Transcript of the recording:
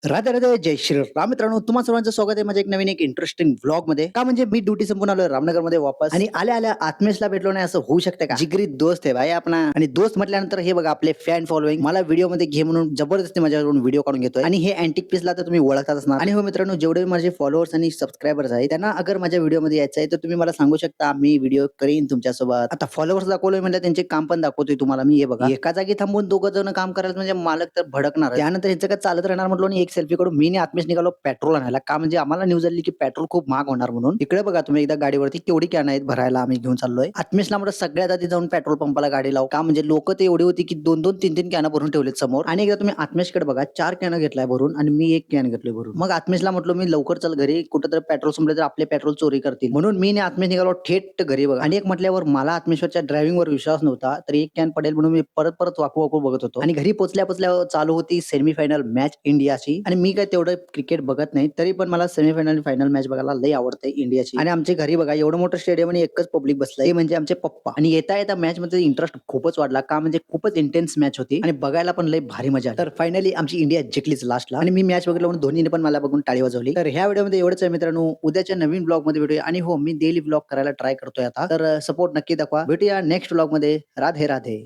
राधे राधे जय श्रीराम मित्रांनो, तुम्हा सर्वांचं स्वागत आहे माझ्या एक नवीन एक इंटरेस्टिंग व्लॉग मध्ये. का म्हणजे मी ड्युटी संपून आलोय रामनगर मध्ये वापस आणि आल्या आल्या आत्मेशला भेटलो नाही असं होऊ शकतं का? जिगरी दोस्त आहे भाई आपला. आणि दोस्त म्हटल्यानंतर हे बघा आपले फॅन फॉलोइंग मला व्हिडिओ मध्ये घे म्हणून जबरदस्ती माझ्याकडून व्हिडिओ काढून घेतोय. आणि हे अँटिक पीसला तर तुम्ही ओळखताच असणार. आणि हो मित्रांनो, जेवढे माझे फॉलोअर्स आणि सबस्क्रायबर्स आहेत त्यांना अगर माझ्या व्हिडिओ मध्ये यायचं आहे तर तुम्ही मला सांगू शकता, मी व्हिडिओ करीन तुमच्यासोबत. आता फॉलोअर्स दाखवलोय म्हणजे त्यांचे काम पण दाखवतोय तुम्हाला मी. हे बघा, एका जागी थांबून दोघं जण काम करायला म्हणजे मालक तर भडकणार. त्यानंतर ह्याचं काय चालत राहणार म्हटलं आणि एक सेल्फी काढून मी आत्मेश निघालो पेट्रोल आणायला. का म्हणजे आम्हाला न्यूज आली की पेट्रोल खूप महाग होणार म्हणून. इकडे बघा तुम्ही एकदा गाडीवरती केवढी कॅन आहेत भरायला आम्ही घेऊन चाललोय. आत्मेशला म्हणलं सगळ्यात आधी जाऊन पेट्रोल पंपाला गाडी लाव. का म्हणजे लोक ते एवढी होती की 2-2 3-3 कॅन भरून ठेवलेत समोर. आणि एकदा तुम्ही आत्मेशकडे बघा, 4 कॅन घेतलाय भरून आणि मी 1 कॅन घेतलोय भरून. मग आत्मेशला म्हटलो मी लवकर चल घरी, कुठं तर पेट्रोल संपले तर आपले पेट्रोल चोरी करतील म्हणून मी आणि आत्मेश निघालो थेट घरी बघा. आणि एक म्हटल्यावर मला आत्मेश्वरच्या ड्रायव्हिंगवर विश्वास नव्हता, तर 1 कॅन पडेल म्हणून मी परत परत वाकू वाकू बघत होतो. आणि घरी पोचल्या पोचल्या चालू होती सेमीफायनल मॅच इंडियाची. आणि मी काय तेवढं क्रिकेट बघत नाही, तरी पण मला सेमीफायनल आणि फायनल मॅच बघायला लई आवडते इंडियाची. आणि आमच्या घरी बघा एवढं मोठं स्टेडियम आणि एकच पब्लिक बसलंय, ते म्हणजे आमचे पप्पा. आणि येता येता मॅच मध्ये इंटरेस्ट खूपच वाढला. का म्हणजे खूपच इंटेन्स मॅच होती आणि बघायला पण लई भारी मजा आली. तर फायनली आमची इंडिया जिंकलीच लास्टला. आणि मी मॅच बघितलं म्हणून धोनीने पण मला बघून टाळी वाजवली. तर ह्या व्हिडिओमध्ये एवढंच आहे मित्रांनो. उद्याच्या नवीन ब्लॉग मध्ये भेटूया. आणि हो, मी डेली ब्लॉग करायला ट्राय करतोय आता, तर सपोर्ट नक्की दाखवा. भेटूया नेक्स्ट ब्लॉग मध्ये. राधे राधे.